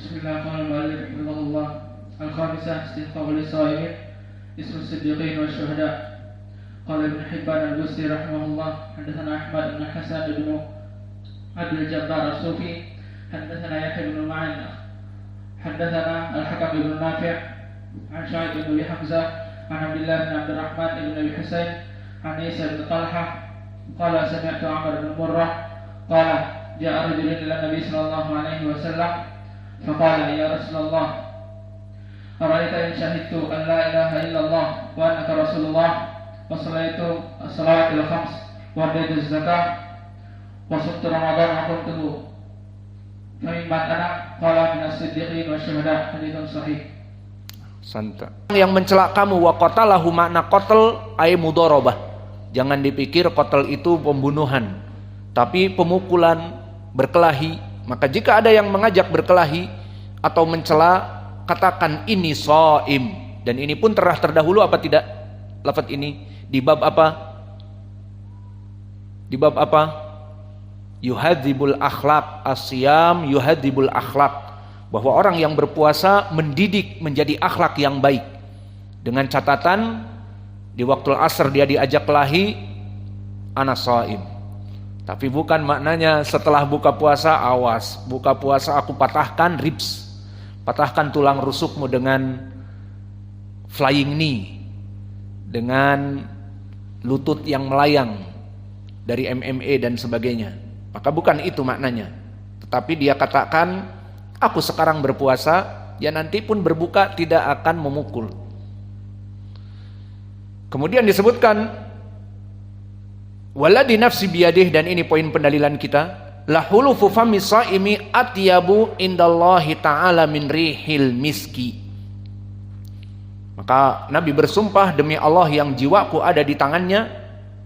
بسم الله قال المؤلف رحمه الله. الخامسة استحقاق للصائمين اسم الصديقين والشهداء. قال ابن حبان البصري رحمه الله حدثنا أحمد بن حسن بن عبد الجبار الصوفي حدثنا يحيى بن معين حدثنا الحكم بن نافع عن شعيب بن أبي حمزة عن عبد الله بن عبد الرحمن بن أبي حسين عن عيسى بن طلحة قال سمعت عمر بن مرة قال جاء رجل إلى النبي صلى الله عليه وسلم فقال يا رسول الله أرأيت إن شهدت أن لا إله إلا الله وأنك رسول الله وصليت الصلاة الخمس وأديت الزكاة وصمت رمضان وقمته فممن أنا قال من الصديقين والشهداء حديث صحيح. Santai. Yang mencela kamu wa qatalahu makna qatl ay mudharabah. Jangan dipikir qatl itu pembunuhan, tapi pemukulan, berkelahi. Maka jika ada yang mengajak berkelahi atau mencela, katakan ini shaim. Dan ini pun telah terdahulu apa tidak? Lafaz ini di bab apa? Di bab apa? Yuhadzibul akhlaq, as-siyam yuhadzibul akhlaq. Bahwa orang yang berpuasa mendidik menjadi akhlak yang baik. Dengan catatan di waktu asar dia diajak kelahi, ana shaim. Tapi bukan maknanya setelah buka puasa awas, buka puasa aku patahkan ribs, patahkan tulang rusukmu dengan flying knee, dengan lutut yang melayang dari MMA dan sebagainya. Maka bukan itu maknanya. Tetapi dia katakan aku sekarang berpuasa, ya nanti pun berbuka tidak akan memukul. Kemudian disebutkan walladzi nafsi biyadih, dan ini poin pendalilan kita, la hulufu fami shaimi atyabu indallahi ta'ala min rihil miski. Maka Nabi bersumpah demi Allah yang jiwaku ada di tangannya,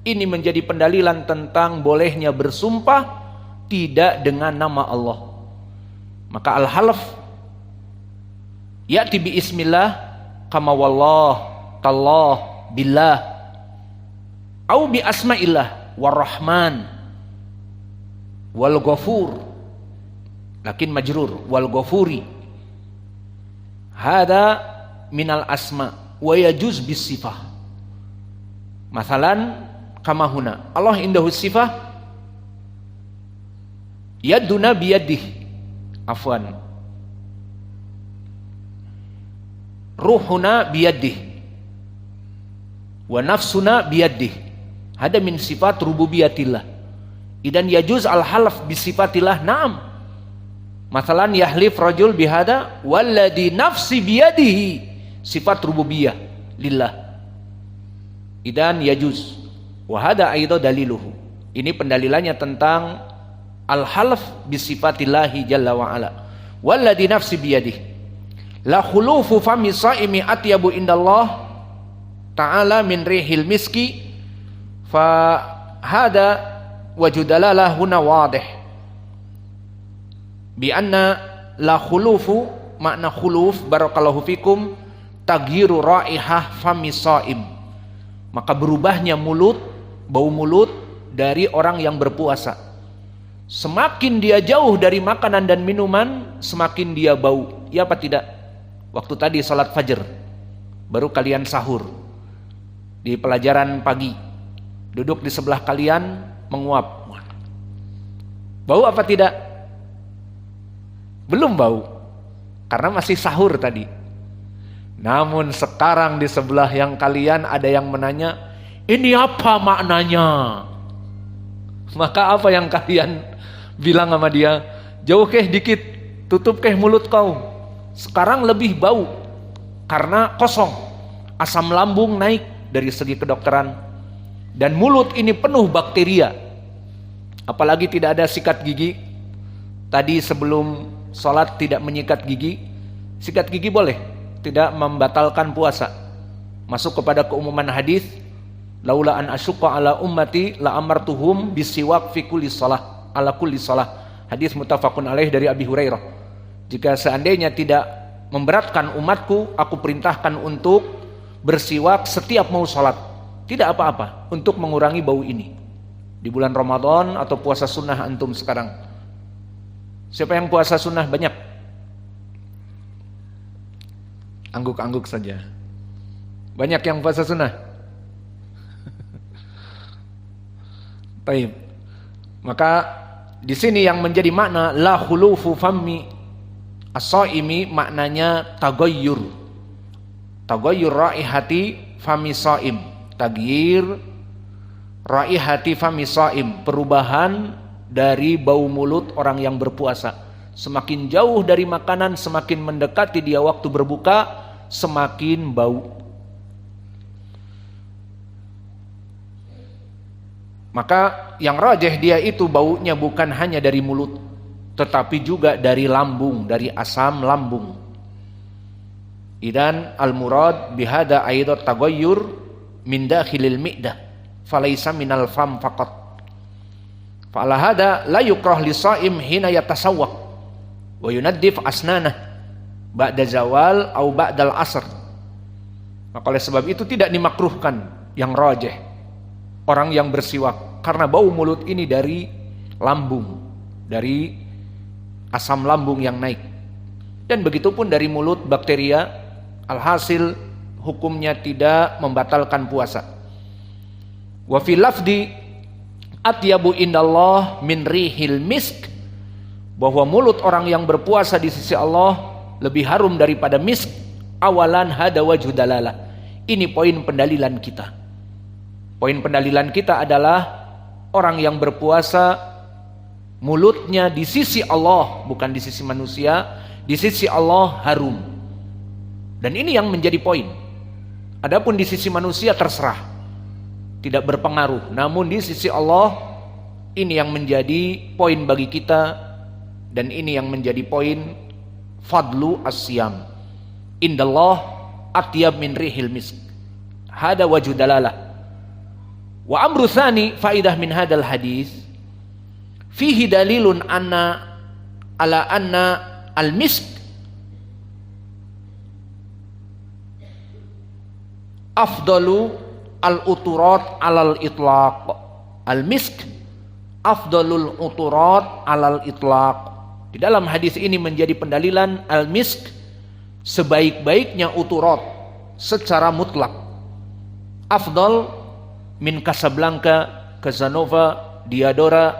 ini menjadi pendalilan tentang bolehnya bersumpah tidak dengan nama Allah. Maka al-halaf ya'ti bi ismillah kama wallah, tallah, billah, au bi asma'illah warrahman wal ghafur, lakin majrur wal ghafuri. Hada minal asma wa yajuz bis sifah. Masalan kama huna Allah indahu sifah yaduna biyadihi, afwan, ruhuna biyadih wa nafsuna biyadih. Ada min sifat rububiyatillah. Idan yajuz al-halaf bisifatillah. Naam. Masalan yahlif rajul bihada walladhi nafsi biyadihi, sifat rububiyah lillah. Idan yajuz. Wa hada aidan daliluhu. Ini pendalilannya tentang al-halaf bisifatillahi jalla wa ala. Walladhi nafsi biyadih la khulufu fami shaimi atyabu indallah ta'ala min rihil miski. Fa hada wajudalalah huna wadih bi anna la khulufu, makna khuluf barakallahu fikum taghyiru raihah fami shaim. Maka berubahnya mulut, bau mulut dari orang yang berpuasa. Semakin dia jauh dari makanan dan minuman, semakin dia bau. Ya apa tidak? Waktu tadi salat fajar, baru kalian sahur, di pelajaran pagi, duduk di sebelah kalian menguap. Bau apa tidak? Belum bau, karena masih sahur tadi. Namun sekarang di sebelah yang kalian ada yang menanya, ini apa maknanya? Maka apa yang kalian bilang sama dia? Jauh keh dikit, tutup keh mulut kau. Sekarang lebih bau karena kosong, asam lambung naik dari segi kedokteran, dan mulut ini penuh bakteria. Apalagi tidak ada sikat gigi. Tadi sebelum sholat tidak menyikat gigi. Sikat gigi boleh, tidak membatalkan puasa. Masuk kepada keumuman hadis, laula an asyqa ala ummati la amartuhum bisiwak fi kulli shalah, ala kulli shalah. Hadis muttafaqun alaih dari Abi Hurairah. Jika seandainya tidak memberatkan umatku, aku perintahkan untuk bersiwak setiap mau sholat. Tidak apa-apa untuk mengurangi bau ini. Di bulan Ramadan atau puasa sunnah antum sekarang. Siapa yang puasa sunnah banyak? Angguk-angguk saja. Banyak yang puasa sunnah. Baik. Maka di sini yang menjadi makna la khulufu fammi as-shaimi maknanya tagayyur. Tagayyur raihati fami shaim. Taghyir raihati fami shaim, perubahan dari bau mulut orang yang berpuasa. Semakin jauh dari makanan, semakin mendekati dia waktu berbuka, semakin bau. Maka yang rajih dia itu baunya bukan hanya dari mulut, tetapi juga dari lambung, dari asam lambung. Idan al-murad bihada aidat tagayyur min dakhilil mi'dah falaysa minal fam faqat. Fa'ala hada la yukrah lisa'im hina yatasawwaq wa yunaddif asnanah ba'da zawal au ba'dal asr. Maka oleh sebab itu tidak dimakruhkan yang rajih orang yang bersiwak, karena bau mulut ini dari lambung, dari asam lambung yang naik. Dan begitu pun dari mulut bakteria, alhasil hukumnya tidak membatalkan puasa. Wa fil lafdi atyabu indallah min rihil misk, bahwa mulut orang yang berpuasa di sisi Allah lebih harum daripada misk. Awalan hada wajhu dalalah. Ini poin pendalilan kita. Poin pendalilan kita adalah orang yang berpuasa mulutnya di sisi Allah, bukan di sisi manusia, di sisi Allah harum. Dan ini yang menjadi poin. Adapun di sisi manusia terserah, tidak berpengaruh. Namun di sisi Allah, ini yang menjadi poin bagi kita. Dan ini yang menjadi poin fadlu as-siyam. Indallah atyab min rihil misk. Hada wajhu dalalah. Wa amru tsani faidah min hadal hadis. Fihi dalilun anna ala anna al-misk afdalu al-uturat alal itlaq. Al-misk afdalul uturat alal itlaq. Di dalam hadis ini menjadi pendalilan al-misk sebaik-baiknya uturat secara mutlak. Afdal min Casablanca, Casanova, Diadora,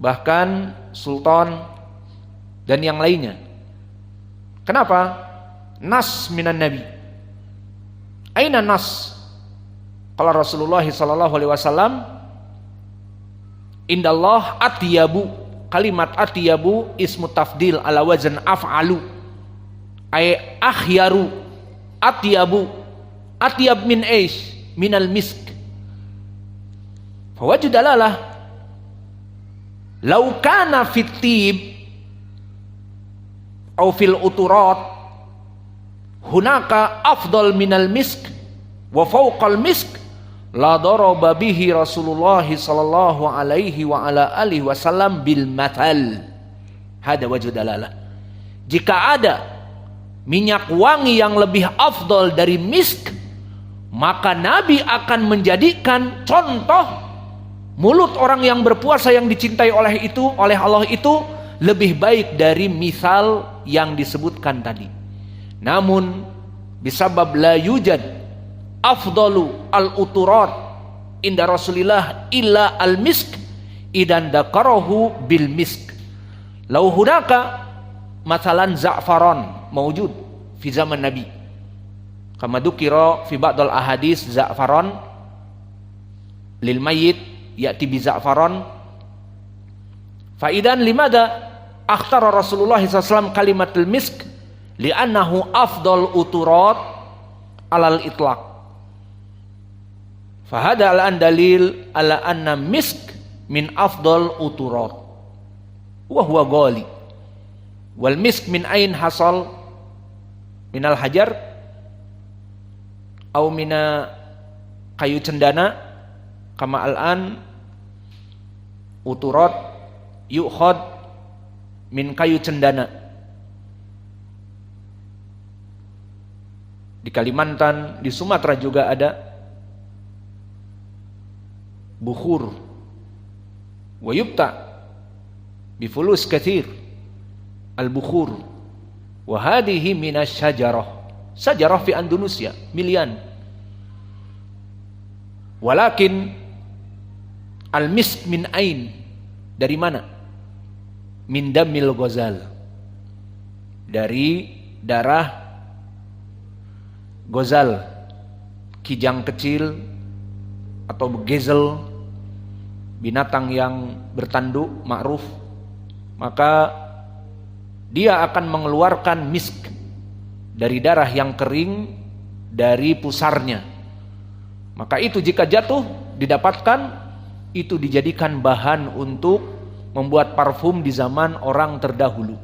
bahkan Sultan dan yang lainnya. Kenapa? Nas minan Nabi. Aina nas? Qala Rasulullah sallallahu alaihi wasallam, indallah atyabu. Kalimat atyabu ismu tafdil ala wazan af'alu, ay akhyaru. Atyabu, atyab min aish, minal misk. Fawajhu dalalah law kana fit tib aw fil uturat hunaka afdal minal misk wa fawqal misk la daraba bihi Rasulullah sallallahu alaihi wa ala alihi wasallam bil mathal. Hada wajhu dalalah. Jika ada minyak wangi yang lebih afdal dari misk, maka Nabi akan menjadikan contoh mulut orang yang berpuasa yang dicintai oleh Allah itu lebih baik dari misal yang disebutkan tadi. Namun bisabab la yujad afdalu al-uturat inda Rasulillah illa al-misk idan dakarahu bil misk. Lau hunaka mathalan za'faran mawjud fi zaman Nabi. Kama dukira fi ba'dal ahadis za'faran lil mayyit ya'ti bi za'faran. Fa idan limada akhtara Rasulullah SAW kalimatul misk li'annahu afdal uturat alal itlaq. Fahada al-an dalil ala anna misk min afdal uturat wa huwa ghali. Wal misk min ain hasal minal hajar au mina kayu cendana kama al-an uturat yukhad min kayu cendana. Di Kalimantan, di Sumatera juga ada bukhur wa yubta bifulus kathir al-bukhur wa hadhihi minasy syajarah. Sajarah fi Andalusia, milian. Walakin al-misk min ain? Dari mana? Min damil ghazal. Dari darah ghazal, kijang kecil atau gezel, binatang yang bertanduk ma'ruf. Maka dia akan mengeluarkan misk dari darah yang kering dari pusarnya. Maka itu jika jatuh didapatkan, itu dijadikan bahan untuk membuat parfum di zaman orang terdahulu.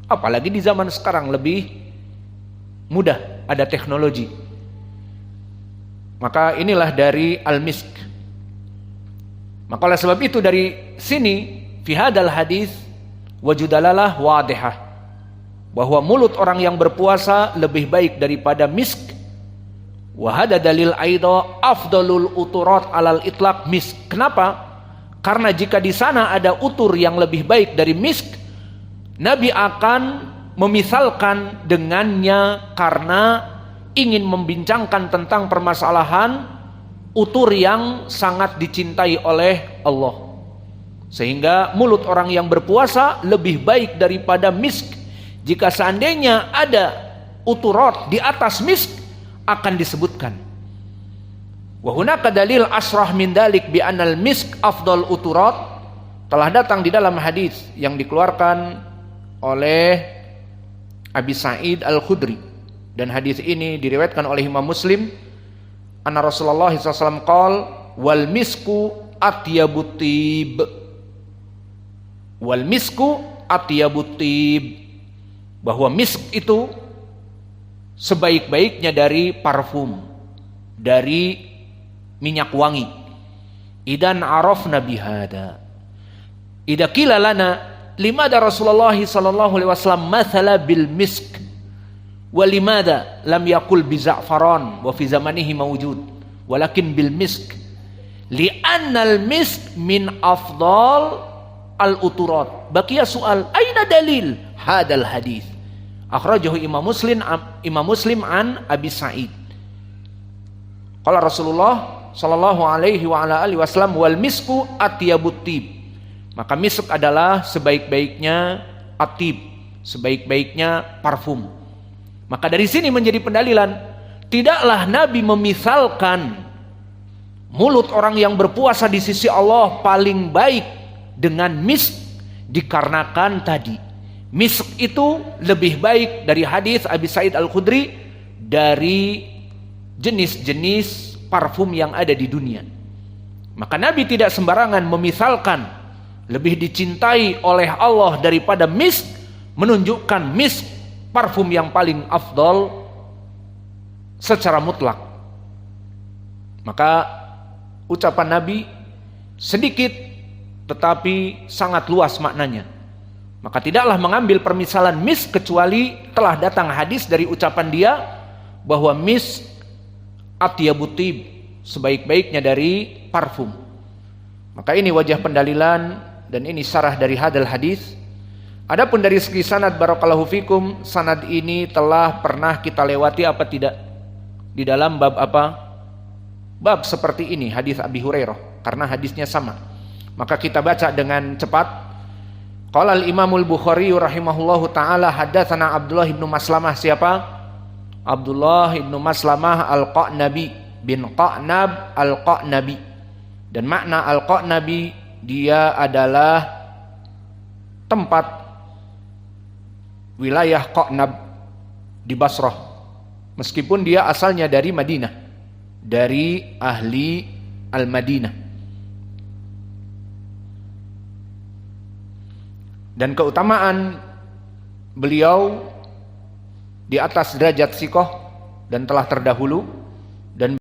Apalagi di zaman sekarang lebih mudah, ada teknologi. Maka inilah dari al-misk. Maka oleh sebab itu dari sini fi hadal hadis wajudalalah wadihah, bahwa mulut orang yang berpuasa lebih baik daripada misk. Wa hada dalil aidha afdalul uturat alal itlaq misk. Kenapa? Karena jika di sana ada utur yang lebih baik dari misk, Nabi akan memisalkan dengannya karena ingin membincangkan tentang permasalahan utur yang sangat dicintai oleh Allah. Sehingga mulut orang yang berpuasa lebih baik daripada misk. Jika seandainya ada uturat di atas misk, akan disebutkan. Wa hunaka dalil asrah min dalik bi anal misk afdal uturat. Telah datang di dalam hadis yang dikeluarkan oleh Abi Sa'id Al-Khudri, dan hadis ini diriwayatkan oleh Imam Muslim. Anna Rasulullah SAW qol wal misku atyabut tib. Wal misku atyabut tib, bahwa misk itu sebaik-baiknya dari parfum, dari minyak wangi. Idan arafna bihada. Idza qila lana limada Rasulullah sallallahu alaihi wasallam mathala bil misk wa limada lam yaqul bi za'faran wa fi zamanihi mawjud walakin bil misk li'anna al misk min afdal al uturat. Baqiya soal aina dalil hadal hadis. Akhrajahu Imam Muslim an Abi Sa'id. Qala Rasulullah sallallahu alaihi wa ala alihi wasallam wal misku atyabut tib. Maka misk adalah sebaik-baiknya atib, sebaik-baiknya parfum. Maka dari sini menjadi pendalilan, tidaklah Nabi memisalkan mulut orang yang berpuasa di sisi Allah paling baik dengan misk, dikarenakan tadi misk itu lebih baik dari hadis Abi Sa'id Al-Khudri dari jenis-jenis parfum yang ada di dunia. Maka Nabi tidak sembarangan memisalkan lebih dicintai oleh Allah daripada misk, menunjukkan misk parfum yang paling afdal secara mutlak. Maka ucapan Nabi sedikit tetapi sangat luas maknanya. Maka tidaklah mengambil permisalan misk kecuali telah datang hadis dari ucapan dia bahwa misk atyabut tib, sebaik-baiknya dari parfum. Maka ini wajah pendalilan dan ini syarah dari hadal hadis. Adapun dari segi sanad, barakallahu fikum, sanad ini telah pernah kita lewati apa tidak di dalam bab apa? Bab seperti ini, hadis Abi Hurairah, karena hadisnya sama. Maka kita baca dengan cepat. Qala al-Imamul Bukhari rahimahullahu taala haddatsana Abdullah ibnu Maslamah. Siapa? Abdullah ibnu Maslamah Al-Qa'nabi bin Qa'nab Al-Qa'nabi. Dan makna Al-Qa'nabi, dia adalah tempat wilayah Qa'nab di Basrah. Meskipun dia asalnya dari Madinah, dari ahli Al-Madinah. Dan keutamaan beliau di atas derajat sikoh dan telah terdahulu, dan